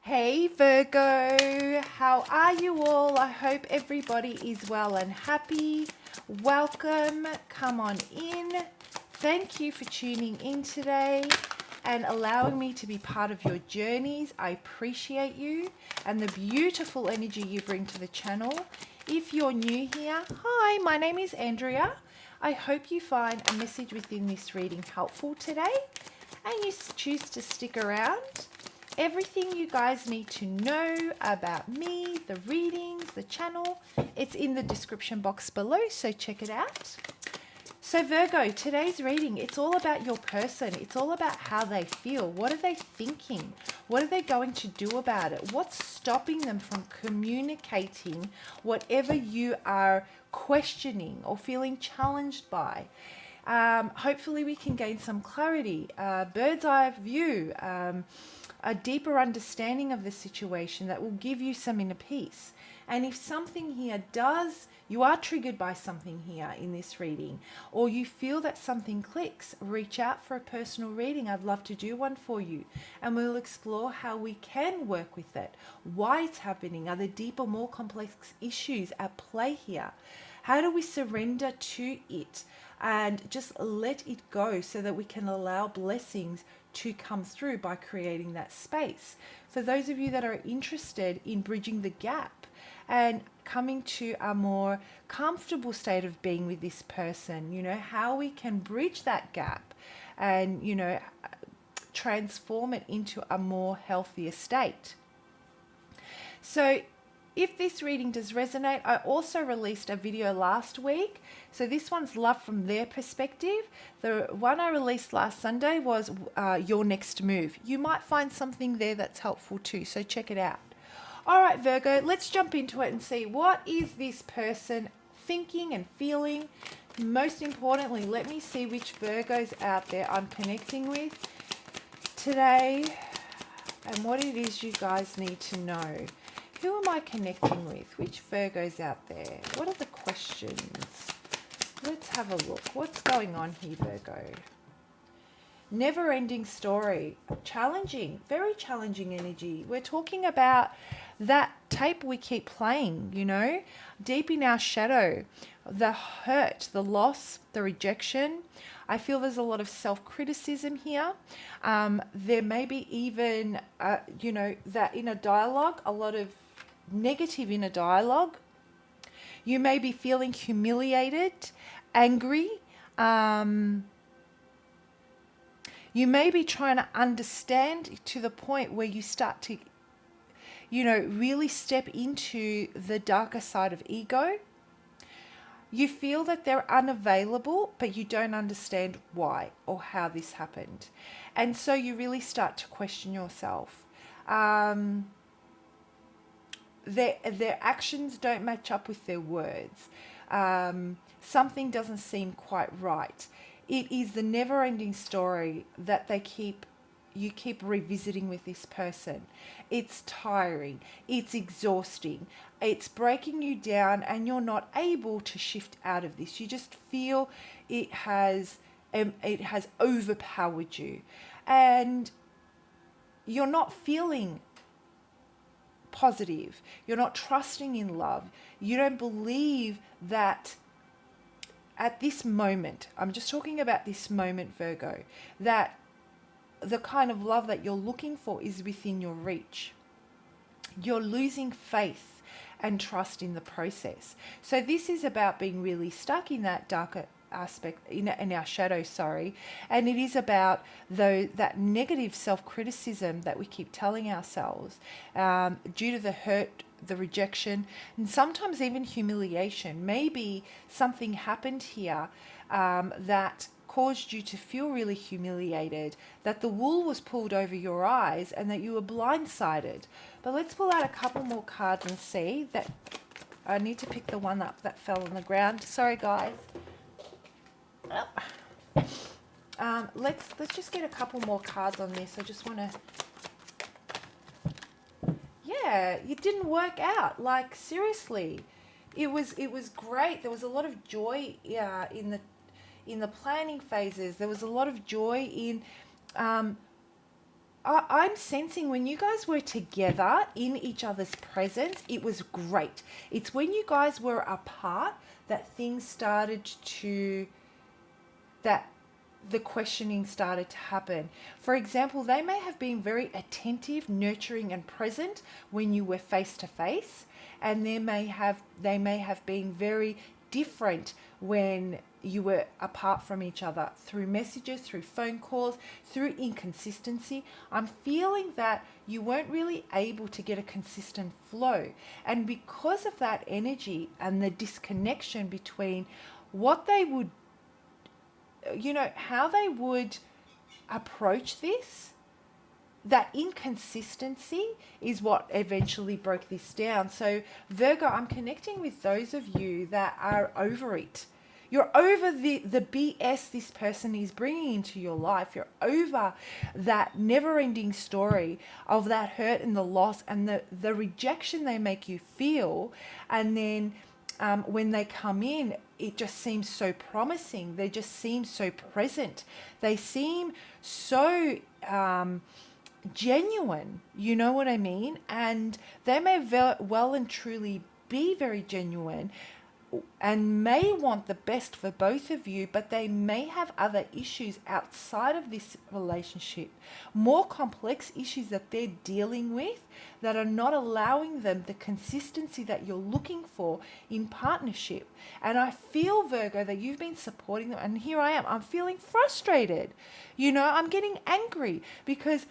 Hey Virgo, how are you all? I hope everybody is well and happy. Welcome, come on in. Thank you for tuning in today and allowing me to be part of your journeys. I appreciate you and the beautiful energy you bring to the channel. If you're new here, hi, my name is Andrea. I hope you find a message within this reading helpful today and you choose to stick around. Everything you guys need to know about me, the readings, the channel, it's in the description box below, so check it out. So Virgo, today's reading, it's all about your person. It's all about how they feel. What are they thinking? What are they going to do about it? What's stopping them from communicating whatever you are questioning or feeling challenged by? Hopefully we can gain some clarity, bird's eye view, a deeper understanding of the situation that will give you some inner peace. And if something here you are triggered by something here in this reading, or you feel that something clicks, reach out for a personal reading. I'd love to do one for you. And we'll explore how we can work with it, why it's happening, are there deeper, more complex issues at play here? How do we surrender to it and just let it go so that we can allow blessings to come through by creating that space? For those of you that are interested in bridging the gap and coming to a more comfortable state of being with this person, how we can bridge that gap and, transform it into a more healthier state. So if this reading does resonate, I also released a video last week. So this one's love from their perspective. The one I released last Sunday was your next move. You might find something there that's helpful too, so check it out. All right, Virgo, let's jump into it and see what is this person thinking and feeling. Most importantly, let me see which Virgos out there I'm connecting with today and what it is you guys need to know. Who am I connecting with? Which Virgos out there? What are the questions? Let's have a look. What's going on here, Virgo? Never-ending story. Challenging, very challenging energy. We're talking about that tape we keep playing, deep in our shadow. The hurt, the loss, the rejection. I feel there's a lot of self-criticism here. There may be even, that inner dialogue, a lot of negative inner dialogue. You may be feeling humiliated, angry. You may be trying to understand to the point where you start to, really step into the darker side of ego. You feel that they're unavailable, but you don't understand why or how this happened. And so you really start to question yourself. Their actions don't match up with their words. Something doesn't seem quite right. It is the never-ending story that you keep revisiting with this person. It's tiring. It's exhausting. It's breaking you down and you're not able to shift out of this. You just feel it has overpowered you. And you're not feeling positive. You're not trusting in love. You don't believe that at this moment, I'm just talking about this moment, Virgo, that the kind of love that you're looking for is within your reach. You're losing faith and trust in the process. So this is about being really stuck in that darker aspect, in our shadow, and it is about that negative self-criticism that we keep telling ourselves due to the hurt, the rejection, and sometimes even humiliation. Maybe something happened here that caused you to feel really humiliated, that the wool was pulled over your eyes and that you were blindsided. But let's pull out a couple more cards and see that. I need to pick the one up that fell on the ground. Sorry, guys. Let's just get a couple more cards on this. I just want to. Yeah, it didn't work out. Like, seriously, it was great. There was a lot of joy in the planning phases. There was a lot of joy in I'm sensing when you guys were together in each other's presence, it was great. It's when you guys were apart that things started to, that the questioning started to happen. For example, they may have been very attentive, nurturing, and present when you were face to face, and they may have been very different when you were apart from each other, through messages, through phone calls, through inconsistency. I'm feeling that you weren't really able to get a consistent flow, and because of that energy and the disconnection between what they would, how they would approach this, that inconsistency is what eventually broke this down. So Virgo, I'm connecting with those of you that are over it. You're over the BS this person is bringing into your life. You're over that never-ending story of that hurt and the loss and the rejection they make you feel. And then when they come in, it just seems so promising. They just seem so present. They seem so genuine, you know what I mean? And they may well and truly be very genuine and may want the best for both of you, but they may have other issues outside of this relationship, more complex issues that they're dealing with that are not allowing them the consistency that you're looking for in partnership. And I feel, Virgo, that you've been supporting them, and here I am, I'm feeling frustrated. I'm getting angry because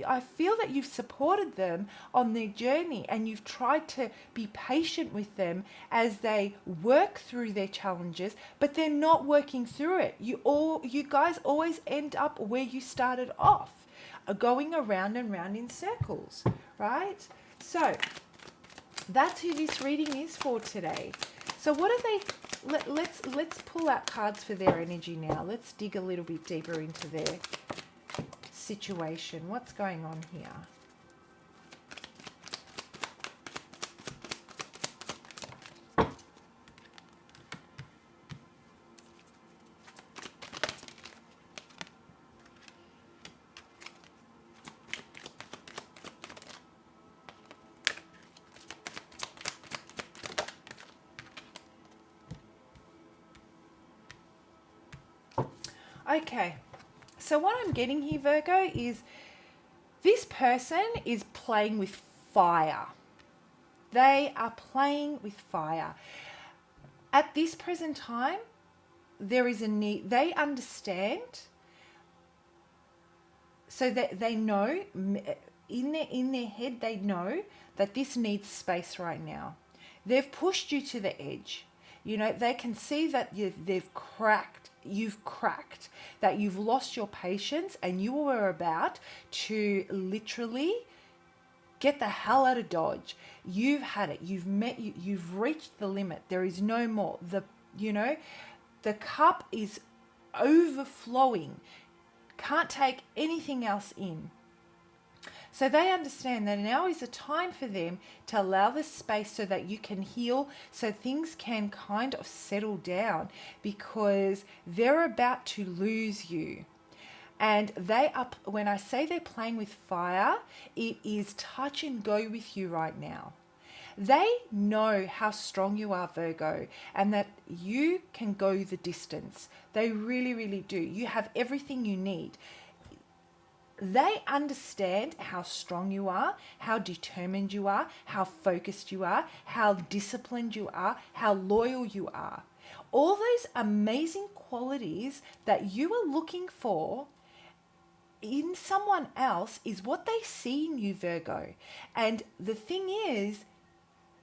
I feel that you've supported them on their journey, and you've tried to be patient with them as they work through their challenges, but they're not working through it. You guys always end up where you started off, going around and round in circles, right? So that's who this reading is for today. So what are they? Let's pull out cards for their energy now. Let's dig a little bit deeper into their situation. What's going on here? Okay, so what I'm getting here, Virgo, is this person is playing with fire. They are playing with fire. At this present time, there is a need. They understand, so that they know, in their head, they know that this needs space right now. They've pushed you to the edge. They can see that you've cracked, that you've lost your patience, and you were about to literally get the hell out of Dodge. You've had it. You've reached the limit. There is no more. The cup is overflowing. Can't take anything else in. So they understand that now is a time for them to allow this space so that you can heal, so things can kind of settle down, because they're about to lose you. And when I say they're playing with fire, it is touch and go with you right now. They know how strong you are, Virgo, and that you can go the distance. They really, really do. You have everything you need. They understand how strong you are, how determined you are, how focused you are, how disciplined you are, how loyal you are. All those amazing qualities that you are looking for in someone else is what they see in you, Virgo. And the thing is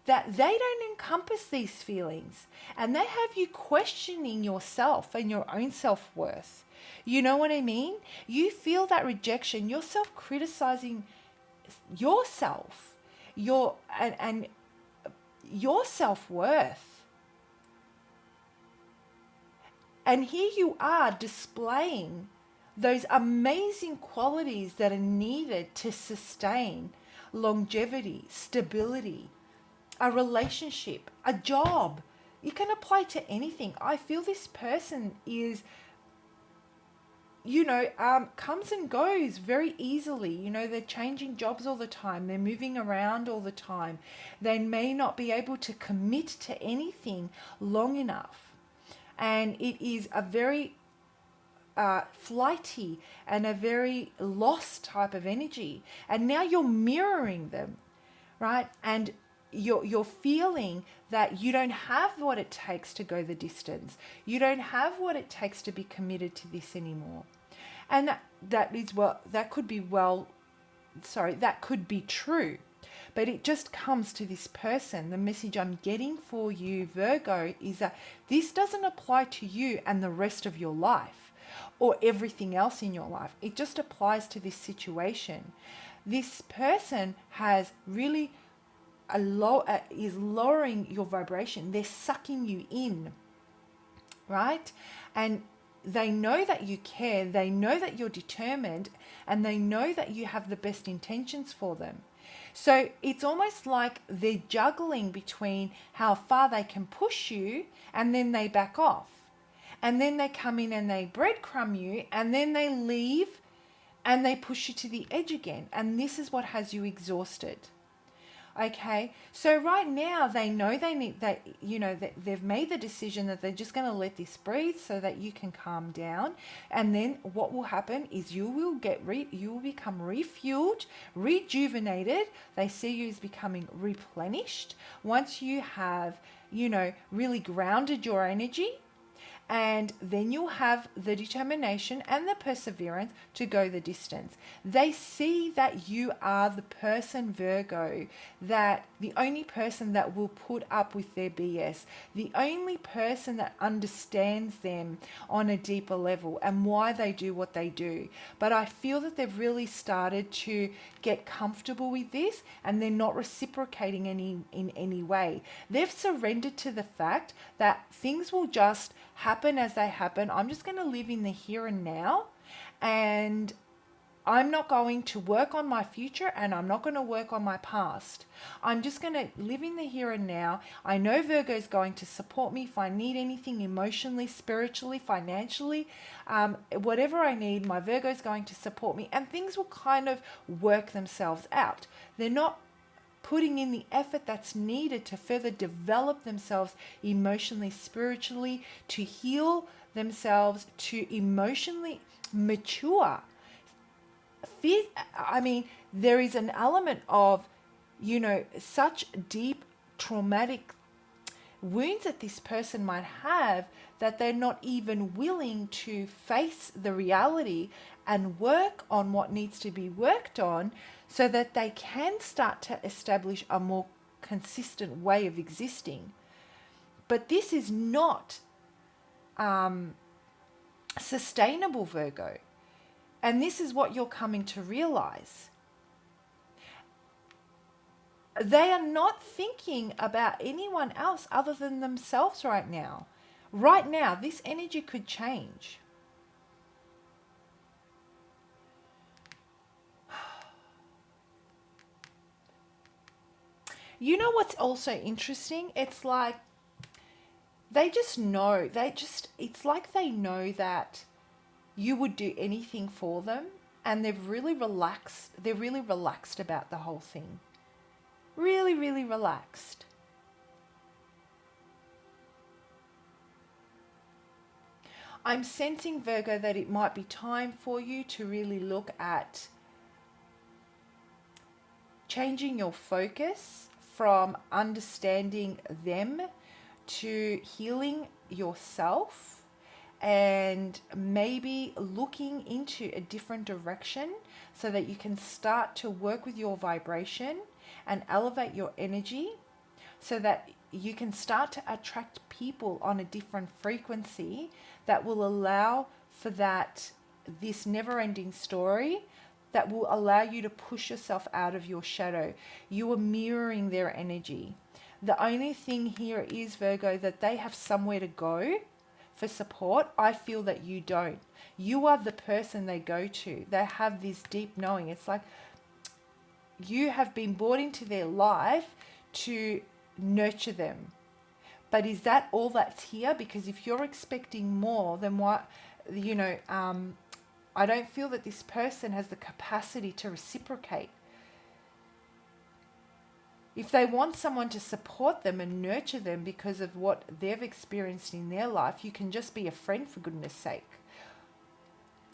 that they don't encompass these feelings, and they have you questioning yourself and your own self-worth. You know what I mean? You feel that rejection, you're self-criticizing yourself, and your self-worth. And here you are displaying those amazing qualities that are needed to sustain longevity, stability, a relationship, a job. You can apply to anything. I feel this person is comes and goes very easily. They're changing jobs all the time. They're moving around all the time. They may not be able to commit to anything long enough. And it is a very flighty and a very lost type of energy. And now you're mirroring them, right? And you're feeling that you don't have what it takes to go the distance. You don't have what it takes to be committed to this anymore. And that could be true. But it just comes to this person. The message I'm getting for you, Virgo, is that this doesn't apply to you and the rest of your life or everything else in your life. It just applies to this situation. This person has really is lowering your vibration. They're sucking you in, right? And they know that you care. They know that you're determined, and they know that you have the best intentions for them. So it's almost like they're juggling between how far they can push you, and then they back off. And then they come in and they breadcrumb you, and then they leave and they push you to the edge again. And this is what has you exhausted. Okay, so right now they know that they've made the decision that they're just going to let this breathe so that you can calm down, and then what will happen is you will become refueled, rejuvenated. They see you as becoming replenished once you have really grounded your energy. And then you'll have the determination and the perseverance to go the distance. They see that you are the person, Virgo, that the only person that will put up with their BS, the only person that understands them on a deeper level and why they do what they do. But I feel that they've really started to get comfortable with this, and they're not reciprocating in any way. They've surrendered to the fact that things will just happen as they happen. I'm just going to live in the here and now, and I'm not going to work on my future, and I'm not going to work on my past. I'm just going to live in the here and now. I know Virgo is going to support me if I need anything emotionally, spiritually, financially, whatever I need, my Virgo is going to support me, and things will kind of work themselves out. They're not putting in the effort that's needed to further develop themselves emotionally, spiritually, to heal themselves, to emotionally mature. There is an element of, such deep traumatic wounds that this person might have that they're not even willing to face the reality and work on what needs to be worked on so that they can start to establish a more consistent way of existing. But this is not sustainable, Virgo. And this is what you're coming to realize. They are not thinking about anyone else other than themselves right now. Right now, this energy could change. You know what's also interesting? It's like they just know. It's like they know that you would do anything for them, and they've really relaxed. They're really relaxed about the whole thing. Really, really relaxed. I'm sensing, Virgo, that it might be time for you to really look at changing your focus from understanding them to healing yourself, and maybe looking into a different direction so that you can start to work with your vibration and elevate your energy so that you can start to attract people on a different frequency that will allow for this never-ending story, that will allow you to push yourself out of your shadow. You are mirroring their energy. The only thing here is, Virgo, that they have somewhere to go for support. I feel that you don't. You are the person they go to. They have this deep knowing. It's like you have been brought into their life to nurture them. But is that all that's here? Because if you're expecting more, then what, I don't feel that this person has the capacity to reciprocate. If they want someone to support them and nurture them because of what they've experienced in their life, you can just be a friend, for goodness sake.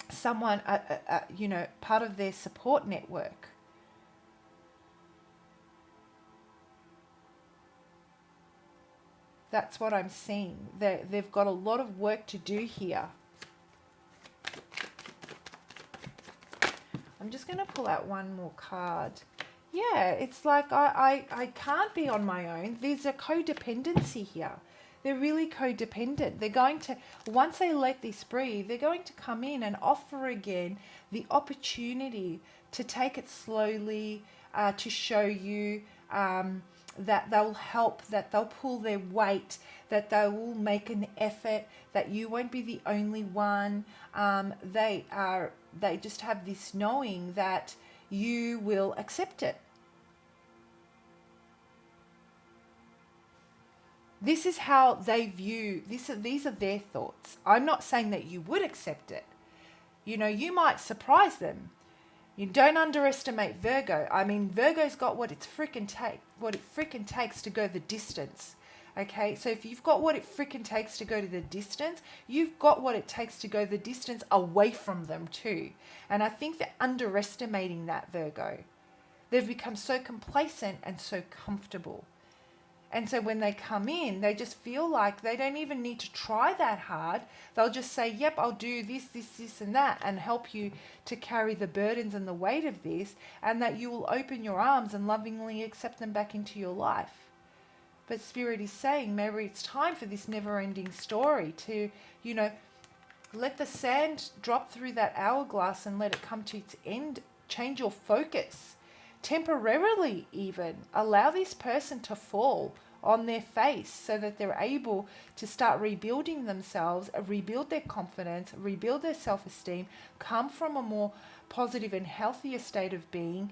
Someone, part of their support network. That's what I'm seeing. They've got a lot of work to do here. I'm just going to pull out one more card. Yeah, it's like I can't be on my own. There's a codependency here. They're really codependent. They're going to, once they let this breathe, they're going to come in and offer again the opportunity to take it slowly, to show you that they'll help, that they'll pull their weight, that they will make an effort, that you won't be the only one. They just have this knowing that you will accept it. This is how they view, these are their thoughts. I'm not saying that you would accept it. You know, you might surprise them. You don't underestimate Virgo. I mean, Virgo's got what it freaking takes to go the distance. Okay, so if you've got what it freaking takes to go to the distance, you've got what it takes to go the distance away from them too. And I think they're underestimating that, Virgo. They've become so complacent and so comfortable. And so when they come in, they just feel like they don't even need to try that hard. They'll just say, yep, I'll do this, and that, and help you to carry the burdens and the weight of this, and that you will open your arms and lovingly accept them back into your life. But Spirit is saying, maybe it's time for this never-ending story to, let the sand drop through that hourglass and let it come to its end. Change your focus. Temporarily even. Allow this person to fall on their face so that they're able to start rebuilding themselves, rebuild their confidence, rebuild their self-esteem, come from a more positive and healthier state of being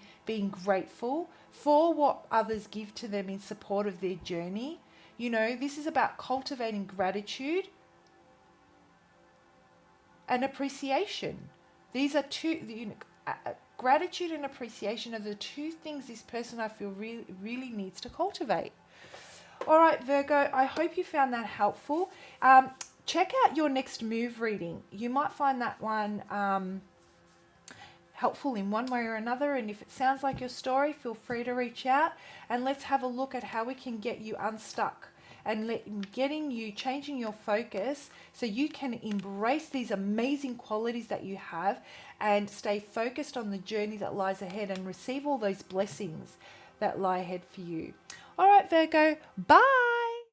grateful for what others give to them in support of their journey. This is about cultivating gratitude and appreciation. These are two, gratitude and appreciation are the two things this person, I feel, really needs to cultivate. All right, Virgo, I hope you found that helpful. Check out your next move reading. You might find that one helpful in one way or another. And if it sounds like your story, feel free to reach out and let's have a look at how we can get you unstuck and changing your focus so you can embrace these amazing qualities that you have and stay focused on the journey that lies ahead and receive all those blessings that lie ahead for you. All right, Virgo, bye.